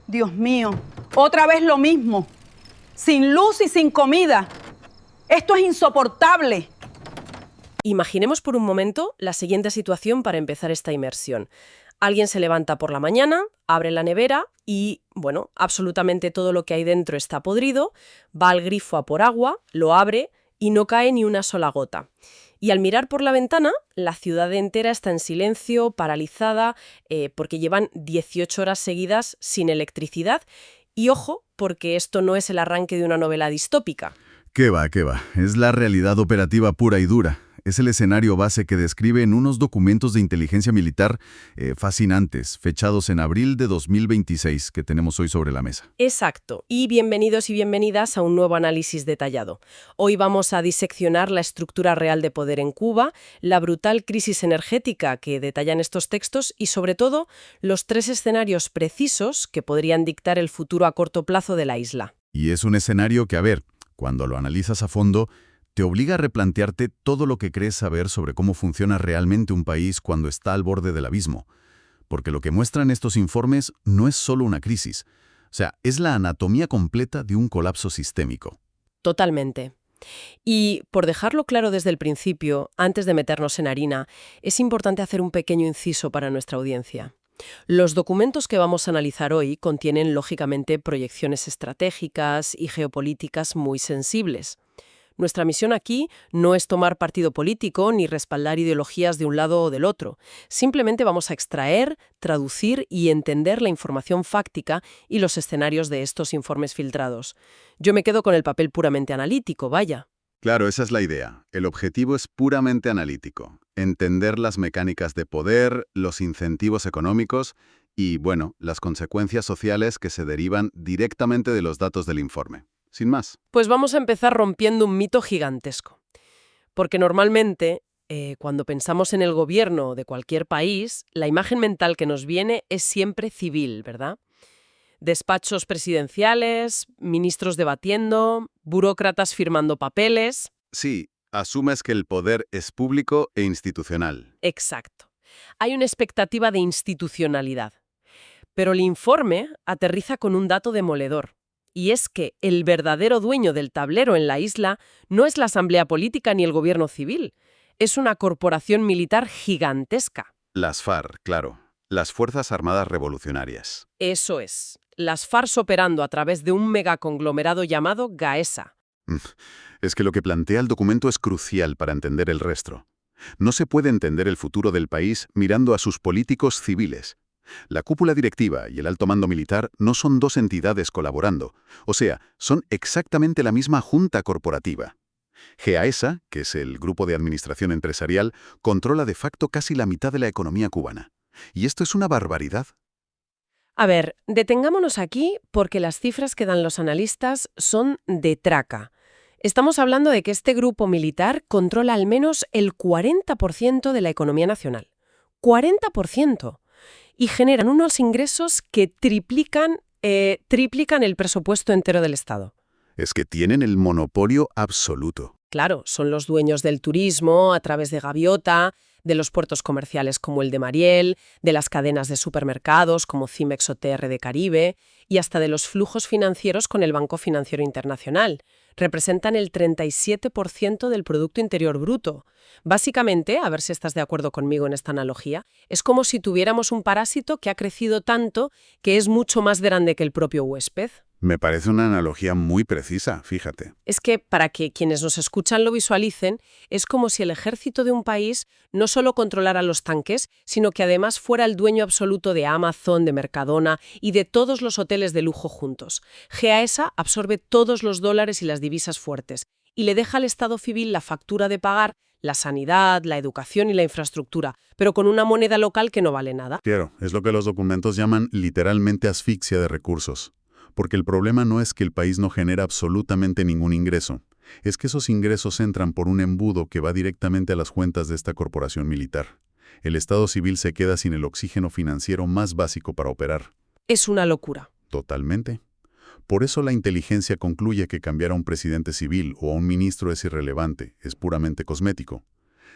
Dios mío, otra vez lo mismo. Sin luz y sin comida. Esto es insoportable. Imaginemos por un momento la siguiente situación para empezar esta inmersión. Alguien se levanta por la mañana, abre la nevera y, bueno, absolutamente todo lo que hay dentro está podrido, va al grifo a por agua, lo abre y no cae ni una sola gota. Y al mirar por la ventana, la ciudad entera está en silencio, paralizada, porque llevan 18 horas seguidas sin electricidad. Y ojo, porque esto no es el arranque de una novela distópica. ¿Qué va, qué va? Es la realidad operativa pura y dura. Es el escenario base que describen unos documentos de inteligencia militar fascinantes, fechados en abril de 2026, que tenemos hoy sobre la mesa. Exacto. Y bienvenidos y bienvenidas a un nuevo análisis detallado. Hoy vamos a diseccionar la estructura real de poder en Cuba, la brutal crisis energética que detallan estos textos y, sobre todo, los 3 escenarios precisos que podrían dictar el futuro a corto plazo de la isla. Y es un escenario que, a ver, cuando lo analizas a fondo, te obliga a replantearte todo lo que crees saber sobre cómo funciona realmente un país cuando está al borde del abismo. Porque lo que muestran estos informes no es solo una crisis. O sea, es la anatomía completa de un colapso sistémico. Totalmente. Y por dejarlo claro desde el principio, antes de meternos en harina, es importante hacer un pequeño inciso para nuestra audiencia. Los documentos que vamos a analizar hoy contienen, lógicamente, proyecciones estratégicas y geopolíticas muy sensibles. Nuestra misión aquí no es tomar partido político ni respaldar ideologías de un lado o del otro. Simplemente vamos a extraer, traducir y entender la información fáctica y los escenarios de estos informes filtrados. Yo me quedo con el papel puramente analítico, vaya. Claro, esa es la idea. El objetivo es puramente analítico. Entender las mecánicas de poder, los incentivos económicos y, bueno, las consecuencias sociales que se derivan directamente de los datos del informe. Sin más. Pues vamos a empezar rompiendo un mito gigantesco. Porque normalmente, cuando pensamos en el gobierno de cualquier país, la imagen mental que nos viene es siempre civil, ¿verdad? Despachos presidenciales, ministros debatiendo, burócratas firmando papeles. Sí, asumes que el poder es público e institucional. Exacto. Hay una expectativa de institucionalidad. Pero el informe aterriza con un dato demoledor. Y es que el verdadero dueño del tablero en la isla no es la asamblea política ni el gobierno civil. Es una corporación militar gigantesca. Las FARC, claro. Las Fuerzas Armadas Revolucionarias. Eso es. Las FARC operando a través de un megaconglomerado llamado GAESA. Es que lo que plantea el documento es crucial para entender el resto. No se puede entender el futuro del país mirando a sus políticos civiles. La cúpula directiva y el alto mando militar no son dos entidades colaborando, o sea, son exactamente la misma junta corporativa. GAESA, que es el Grupo de Administración Empresarial, controla de facto casi la mitad de la economía cubana. Y esto es una barbaridad. A ver, detengámonos aquí porque las cifras que dan los analistas son de traca. Estamos hablando de que este grupo militar controla al menos el 40% de la economía nacional. ¡40%! Y generan unos ingresos que triplican el presupuesto entero del Estado. Es que tienen el monopolio absoluto. Claro, son los dueños del turismo a través de Gaviota, de los puertos comerciales como el de Mariel, de las cadenas de supermercados como Cimex o TR de Caribe y hasta de los flujos financieros con el Banco Financiero Internacional. Representan el 37% del Producto Interior Bruto. Básicamente, a ver si estás de acuerdo conmigo en esta analogía, es como si tuviéramos un parásito que ha crecido tanto que es mucho más grande que el propio huésped. Me parece una analogía muy precisa, fíjate. Es que, para que quienes nos escuchan lo visualicen, es como si el ejército de un país no solo controlara los tanques, sino que además fuera el dueño absoluto de Amazon, de Mercadona y de todos los hoteles de lujo juntos. GAESA absorbe todos los dólares y las divisas fuertes y le deja al Estado civil la factura de pagar la sanidad, la educación y la infraestructura, pero con una moneda local que no vale nada. Claro, es lo que los documentos llaman literalmente asfixia de recursos. Porque el problema no es que el país no genera absolutamente ningún ingreso, es que esos ingresos entran por un embudo que va directamente a las cuentas de esta corporación militar. El Estado civil se queda sin el oxígeno financiero más básico para operar. Es una locura. Totalmente. Por eso la inteligencia concluye que cambiar a un presidente civil o a un ministro es irrelevante, es puramente cosmético.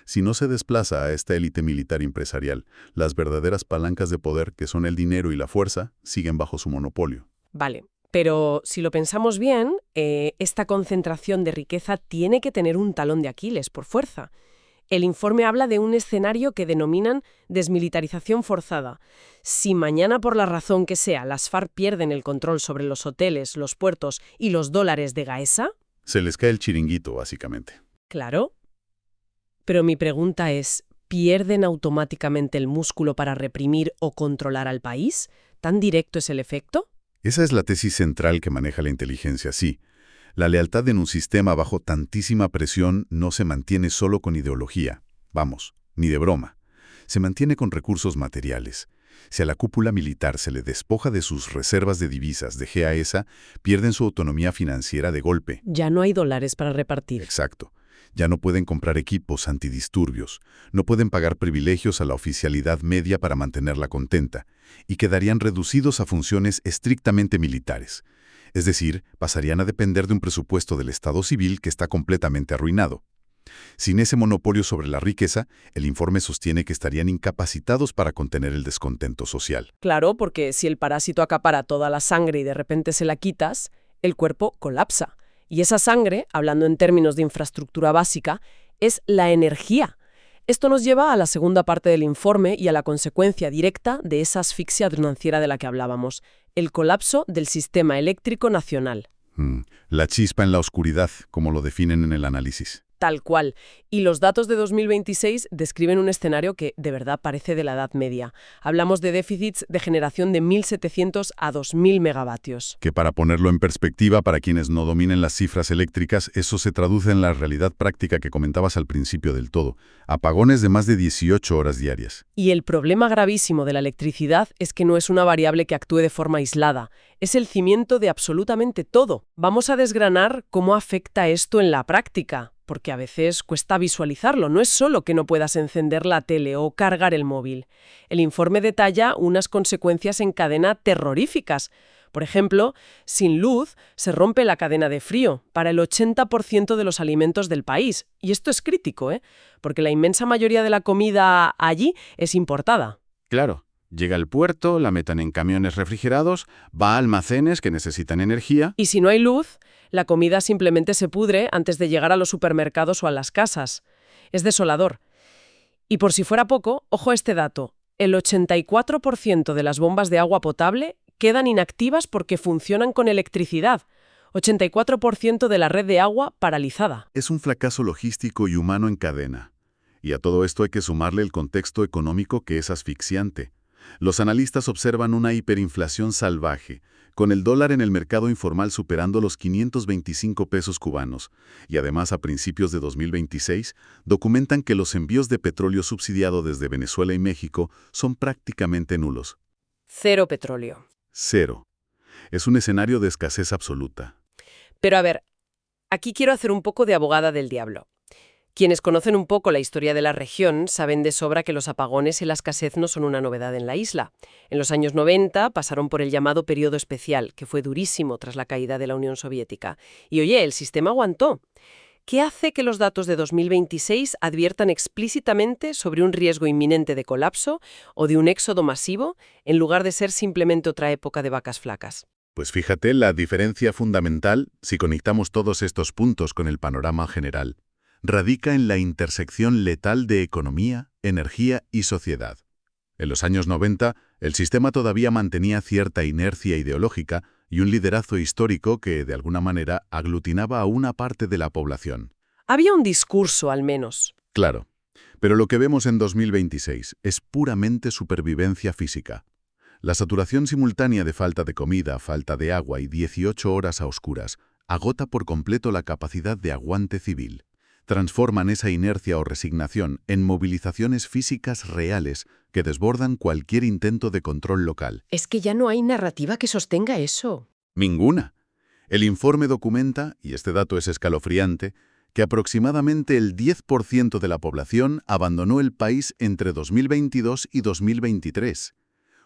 Si no se desplaza a esta élite militar empresarial, las verdaderas palancas de poder, que son el dinero y la fuerza, siguen bajo su monopolio. Vale, pero si lo pensamos bien, esta concentración de riqueza tiene que tener un talón de Aquiles por fuerza. El informe habla de un escenario que denominan desmilitarización forzada. Si mañana, por la razón que sea, las FARC pierden el control sobre los hoteles, los puertos y los dólares de Gaesa... Se les cae el chiringuito, básicamente. Claro. Pero mi pregunta es, ¿pierden automáticamente el músculo para reprimir o controlar al país? ¿Tan directo es el efecto? Esa es la tesis central que maneja la inteligencia, sí. La lealtad en un sistema bajo tantísima presión no se mantiene solo con ideología. Vamos, ni de broma. Se mantiene con recursos materiales. Si a la cúpula militar se le despoja de sus reservas de divisas de GAESA, pierden su autonomía financiera de golpe. Ya no hay dólares para repartir. Exacto. Ya no pueden comprar equipos antidisturbios, no pueden pagar privilegios a la oficialidad media para mantenerla contenta, y quedarían reducidos a funciones estrictamente militares. Es decir, pasarían a depender de un presupuesto del Estado civil que está completamente arruinado. Sin ese monopolio sobre la riqueza, el informe sostiene que estarían incapacitados para contener el descontento social. Claro, porque si el parásito acapara toda la sangre y de repente se la quitas, el cuerpo colapsa. Y esa sangre, hablando en términos de infraestructura básica, es la energía. Esto nos lleva a la segunda parte del informe y a la consecuencia directa de esa asfixia financiera de la que hablábamos, el colapso del sistema eléctrico nacional. La chispa en la oscuridad, como lo definen en el análisis. Tal cual. Y los datos de 2026 describen un escenario que de verdad parece de la Edad Media. Hablamos de déficits de generación de 1.700 a 2.000 megavatios. Que para ponerlo en perspectiva, para quienes no dominen las cifras eléctricas, eso se traduce en la realidad práctica que comentabas al principio del todo. Apagones de más de 18 horas diarias. Y el problema gravísimo de la electricidad es que no es una variable que actúe de forma aislada. Es el cimiento de absolutamente todo. Vamos a desgranar cómo afecta esto en la práctica, porque a veces cuesta visualizarlo. No es solo que no puedas encender la tele o cargar el móvil. El informe detalla unas consecuencias en cadena terroríficas. Por ejemplo, sin luz se rompe la cadena de frío para el 80% de los alimentos del país. Y esto es crítico, porque la inmensa mayoría de la comida allí es importada. Claro. Llega al puerto, la meten en camiones refrigerados, va a almacenes que necesitan energía. Y si no hay luz, la comida simplemente se pudre antes de llegar a los supermercados o a las casas. Es desolador. Y por si fuera poco, ojo a este dato. El 84% de las bombas de agua potable quedan inactivas porque funcionan con electricidad. 84% de la red de agua paralizada. Es un fracaso logístico y humano en cadena. Y a todo esto hay que sumarle el contexto económico que es asfixiante. Los analistas observan una hiperinflación salvaje, con el dólar en el mercado informal superando los 525 pesos cubanos, y además a principios de 2026 documentan que los envíos de petróleo subsidiado desde Venezuela y México son prácticamente nulos. Cero petróleo. Cero. Es un escenario de escasez absoluta. Pero a ver, aquí quiero hacer un poco de abogada del diablo. Quienes conocen un poco la historia de la región saben de sobra que los apagones y la escasez no son una novedad en la isla. En los años 90 pasaron por el llamado periodo especial, que fue durísimo tras la caída de la Unión Soviética. Y oye, el sistema aguantó. ¿Qué hace que los datos de 2026 adviertan explícitamente sobre un riesgo inminente de colapso o de un éxodo masivo, en lugar de ser simplemente otra época de vacas flacas? Pues fíjate la diferencia fundamental, si conectamos todos estos puntos con el panorama general, radica en la intersección letal de economía, energía y sociedad. En los años 90, el sistema todavía mantenía cierta inercia ideológica y un liderazgo histórico que, de alguna manera, aglutinaba a una parte de la población. Había un discurso, al menos. Claro, pero lo que vemos en 2026 es puramente supervivencia física. La saturación simultánea de falta de comida, falta de agua y 18 horas a oscuras agota por completo la capacidad de aguante civil. Transforman esa inercia o resignación en movilizaciones físicas reales que desbordan cualquier intento de control local. Es que ya no hay narrativa que sostenga eso. Ninguna. El informe documenta, y este dato es escalofriante, que aproximadamente el 10% de la población abandonó el país entre 2022 y 2023.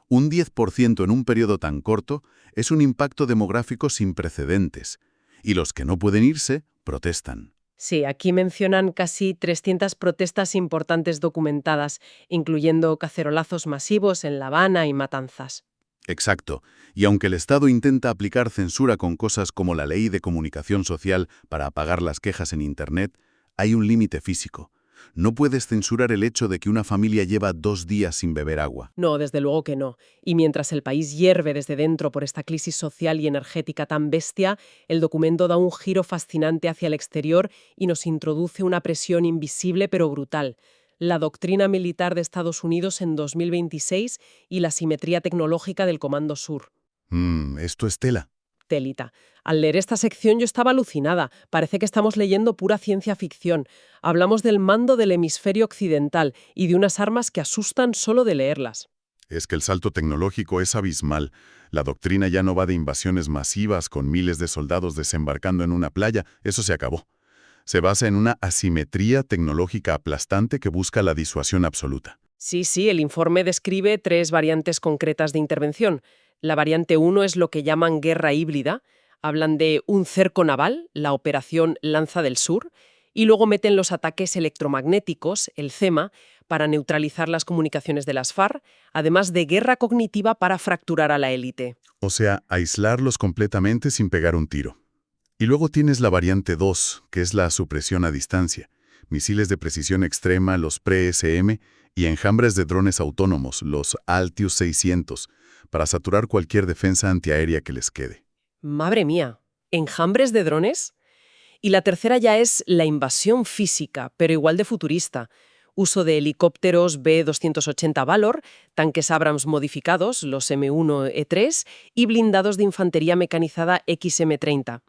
Un 10% en un periodo tan corto es un impacto demográfico sin precedentes, y los que no pueden irse protestan. Sí, aquí mencionan casi 300 protestas importantes documentadas, incluyendo cacerolazos masivos en La Habana y matanzas. Exacto. Y aunque el Estado intenta aplicar censura con cosas como la ley de comunicación social para apagar las quejas en Internet, hay un límite físico. No puedes censurar el hecho de que una familia lleva 2 días sin beber agua. No, desde luego que no. Y mientras el país hierve desde dentro por esta crisis social y energética tan bestia, el documento da un giro fascinante hacia el exterior y nos introduce una presión invisible pero brutal. La doctrina militar de Estados Unidos en 2026 y la simetría tecnológica del Comando Sur. Esto es tela. Telita. Al leer esta sección yo estaba alucinada. Parece que estamos leyendo pura ciencia ficción. Hablamos del mando del hemisferio occidental y de unas armas que asustan solo de leerlas. Es que el salto tecnológico es abismal. La doctrina ya no va de invasiones masivas con miles de soldados desembarcando en una playa. Eso se acabó. Se basa en una asimetría tecnológica aplastante que busca la disuasión absoluta. Sí, el informe describe 3 variantes concretas de intervención. La variante 1 es lo que llaman guerra híbrida. Hablan de un cerco naval, la operación Lanza del Sur, y luego meten los ataques electromagnéticos, el CEMA, para neutralizar las comunicaciones de las FARC, además de guerra cognitiva para fracturar a la élite. O sea, aislarlos completamente sin pegar un tiro. Y luego tienes la variante 2, que es la supresión a distancia. Misiles de precisión extrema, los PSM, y enjambres de drones autónomos, los Altius 600, para saturar cualquier defensa antiaérea que les quede. Madre mía, ¿enjambres de drones? Y la tercera ya es la invasión física, pero igual de futurista. Uso de helicópteros B-280 Valor, tanques Abrams modificados, los M1E3, y blindados de infantería mecanizada XM30.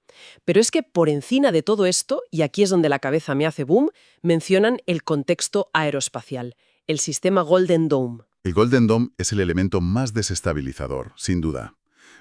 Pero es que por encima de todo esto, y aquí es donde la cabeza me hace boom, mencionan el contexto aeroespacial, el sistema Golden Dome. El Golden Dome es el elemento más desestabilizador, sin duda.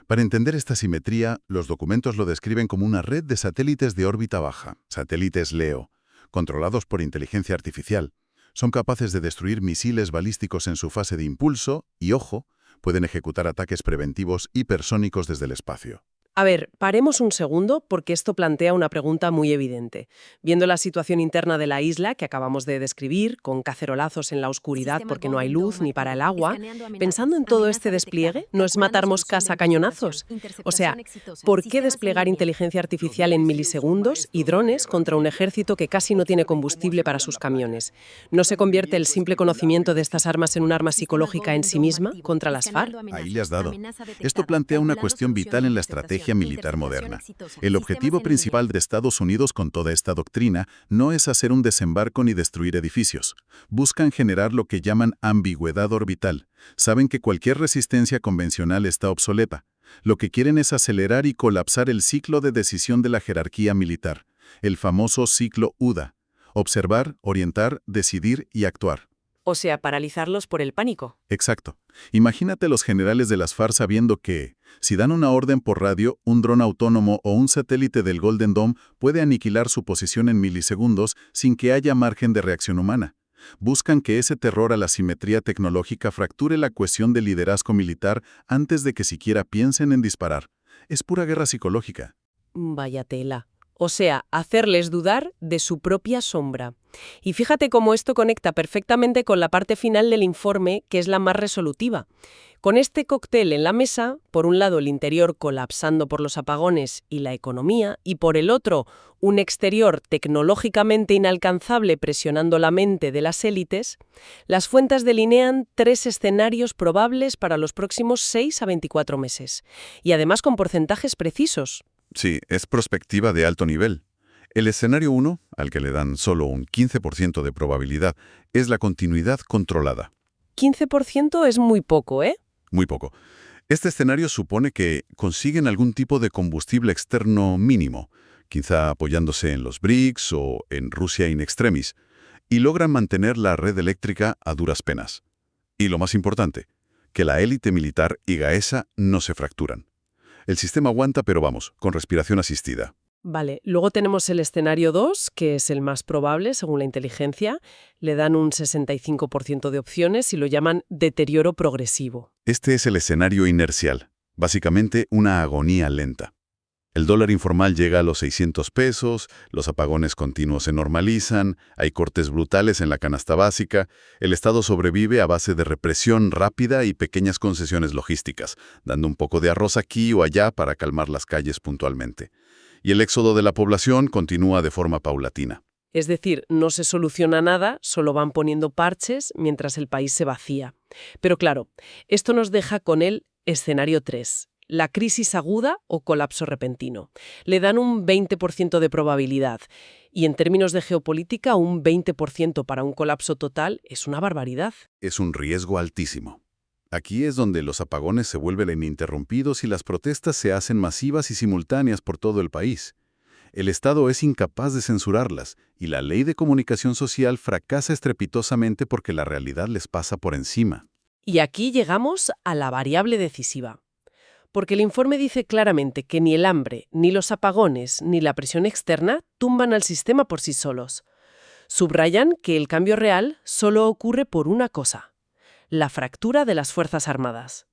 Para entender esta simetría, los documentos lo describen como una red de satélites de órbita baja, satélites LEO, controlados por inteligencia artificial. Son capaces de destruir misiles balísticos en su fase de impulso y, ojo, pueden ejecutar ataques preventivos hipersónicos desde el espacio. A ver, paremos un segundo porque esto plantea una pregunta muy evidente. Viendo la situación interna de la isla que acabamos de describir, con cacerolazos en la oscuridad porque no hay luz ni para el agua, pensando en todo este despliegue, ¿no es matar moscas a cañonazos? O sea, ¿por qué desplegar inteligencia artificial en milisegundos y drones contra un ejército que casi no tiene combustible para sus camiones? ¿No se convierte el simple conocimiento de estas armas en un arma psicológica en sí misma contra las FARC? Ahí le has dado. Esto plantea una cuestión vital en la estrategia militar moderna. El objetivo principal de Estados Unidos con toda esta doctrina no es hacer un desembarco ni destruir edificios. Buscan generar lo que llaman ambigüedad orbital. Saben que cualquier resistencia convencional está obsoleta. Lo que quieren es acelerar y colapsar el ciclo de decisión de la jerarquía militar, el famoso ciclo UDA. Observar, orientar, decidir y actuar. O sea, paralizarlos por el pánico. Exacto. Imagínate los generales de las FARC sabiendo que, si dan una orden por radio, un dron autónomo o un satélite del Golden Dome puede aniquilar su posición en milisegundos sin que haya margen de reacción humana. Buscan que ese terror a la simetría tecnológica fracture la cohesión del liderazgo militar antes de que siquiera piensen en disparar. Es pura guerra psicológica. Vaya tela. O sea, hacerles dudar de su propia sombra. Y fíjate cómo esto conecta perfectamente con la parte final del informe, que es la más resolutiva. Con este cóctel en la mesa, por un lado el interior colapsando por los apagones y la economía, y por el otro un exterior tecnológicamente inalcanzable presionando la mente de las élites, las fuentes delinean 3 escenarios probables para los próximos 6 a 24 meses. Y además con porcentajes precisos. Sí, es prospectiva de alto nivel. El escenario 1, al que le dan solo un 15% de probabilidad, es la continuidad controlada. 15% es muy poco, ¿eh? Muy poco. Este escenario supone que consiguen algún tipo de combustible externo mínimo, quizá apoyándose en los BRICS o en Rusia in extremis, y logran mantener la red eléctrica a duras penas. Y lo más importante, que la élite militar y Gaesa no se fracturan. El sistema aguanta, pero vamos, con respiración asistida. Vale, luego tenemos el escenario 2, que es el más probable según la inteligencia. Le dan un 65% de opciones y lo llaman deterioro progresivo. Este es el escenario inercial, básicamente una agonía lenta. El dólar informal llega a los 600 pesos, los apagones continuos se normalizan, hay cortes brutales en la canasta básica, el Estado sobrevive a base de represión rápida y pequeñas concesiones logísticas, dando un poco de arroz aquí o allá para calmar las calles puntualmente. Y el éxodo de la población continúa de forma paulatina. Es decir, no se soluciona nada, solo van poniendo parches mientras el país se vacía. Pero claro, esto nos deja con el escenario 3. La crisis aguda o colapso repentino. Le dan un 20% de probabilidad. Y en términos de geopolítica, un 20% para un colapso total es una barbaridad. Es un riesgo altísimo. Aquí es donde los apagones se vuelven ininterrumpidos y las protestas se hacen masivas y simultáneas por todo el país. El Estado es incapaz de censurarlas y la ley de comunicación social fracasa estrepitosamente porque la realidad les pasa por encima. Y aquí llegamos a la variable decisiva. Porque el informe dice claramente que ni el hambre, ni los apagones, ni la presión externa tumban al sistema por sí solos. Subrayan que el cambio real solo ocurre por una cosa: la fractura de las Fuerzas Armadas.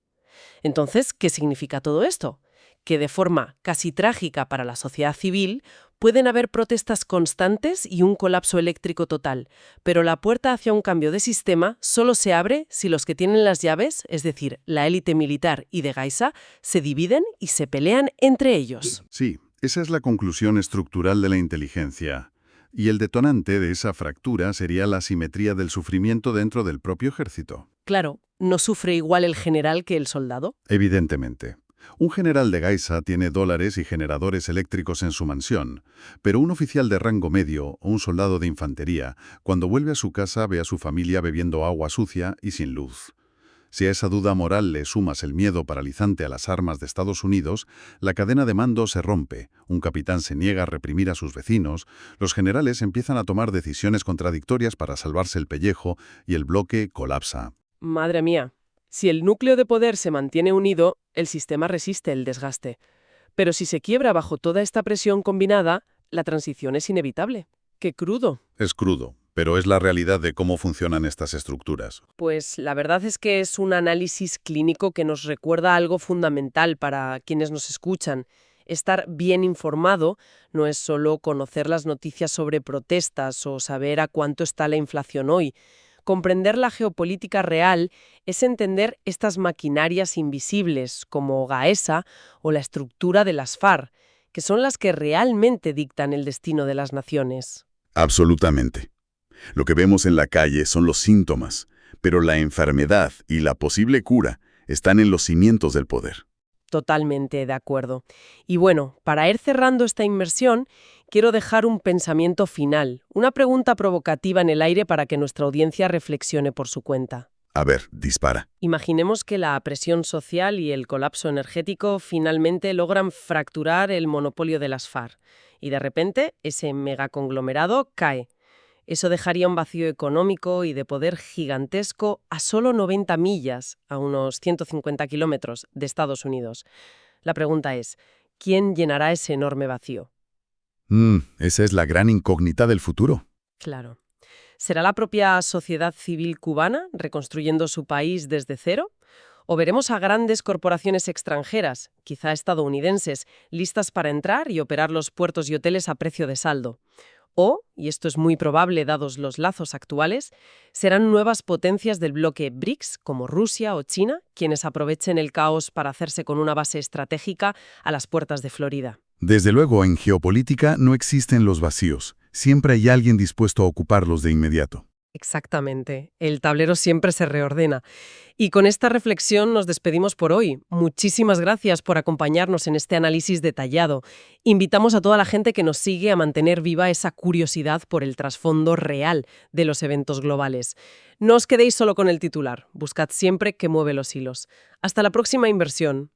Entonces, ¿qué significa todo esto? Que de forma casi trágica para la sociedad civil pueden haber protestas constantes y un colapso eléctrico total, pero la puerta hacia un cambio de sistema solo se abre si los que tienen las llaves, es decir, la élite militar y de Gaisa, se dividen y se pelean entre ellos. Sí, esa es la conclusión estructural de la inteligencia. Y el detonante de esa fractura sería la asimetría del sufrimiento dentro del propio ejército. Claro, ¿no sufre igual el general que el soldado? Evidentemente. Un general de Gaisa tiene dólares y generadores eléctricos en su mansión, pero un oficial de rango medio o un soldado de infantería, cuando vuelve a su casa ve a su familia bebiendo agua sucia y sin luz. Si a esa duda moral le sumas el miedo paralizante a las armas de Estados Unidos, la cadena de mando se rompe, un capitán se niega a reprimir a sus vecinos, los generales empiezan a tomar decisiones contradictorias para salvarse el pellejo y el bloque colapsa. Madre mía. Si el núcleo de poder se mantiene unido, el sistema resiste el desgaste. Pero si se quiebra bajo toda esta presión combinada, la transición es inevitable. ¡Qué crudo! Es crudo, pero es la realidad de cómo funcionan estas estructuras. Pues la verdad es que es un análisis clínico que nos recuerda algo fundamental para quienes nos escuchan. Estar bien informado no es solo conocer las noticias sobre protestas o saber a cuánto está la inflación hoy. Comprender la geopolítica real es entender estas maquinarias invisibles, como Gaesa o la estructura de las FARC, que son las que realmente dictan el destino de las naciones. Absolutamente. Lo que vemos en la calle son los síntomas, pero la enfermedad y la posible cura están en los cimientos del poder. Totalmente de acuerdo. Y bueno, para ir cerrando esta inmersión, quiero dejar un pensamiento final, una pregunta provocativa en el aire para que nuestra audiencia reflexione por su cuenta. A ver, dispara. Imaginemos que la presión social y el colapso energético finalmente logran fracturar el monopolio de las FARC y de repente ese megaconglomerado cae. Eso dejaría un vacío económico y de poder gigantesco a solo 90 millas, a unos 150 kilómetros, de Estados Unidos. La pregunta es, ¿quién llenará ese enorme vacío? Esa es la gran incógnita del futuro. Claro. ¿Será la propia sociedad civil cubana reconstruyendo su país desde cero? ¿O veremos a grandes corporaciones extranjeras, quizá estadounidenses, listas para entrar y operar los puertos y hoteles a precio de saldo? O, y esto es muy probable dados los lazos actuales, serán nuevas potencias del bloque BRICS, como Rusia o China, quienes aprovechen el caos para hacerse con una base estratégica a las puertas de Florida. Desde luego, en geopolítica no existen los vacíos. Siempre hay alguien dispuesto a ocuparlos de inmediato. Exactamente. El tablero siempre se reordena. Y con esta reflexión nos despedimos por hoy. Muchísimas gracias por acompañarnos en este análisis detallado. Invitamos a toda la gente que nos sigue a mantener viva esa curiosidad por el trasfondo real de los eventos globales. No os quedéis solo con el titular. Buscad siempre qué mueve los hilos. Hasta la próxima inversión.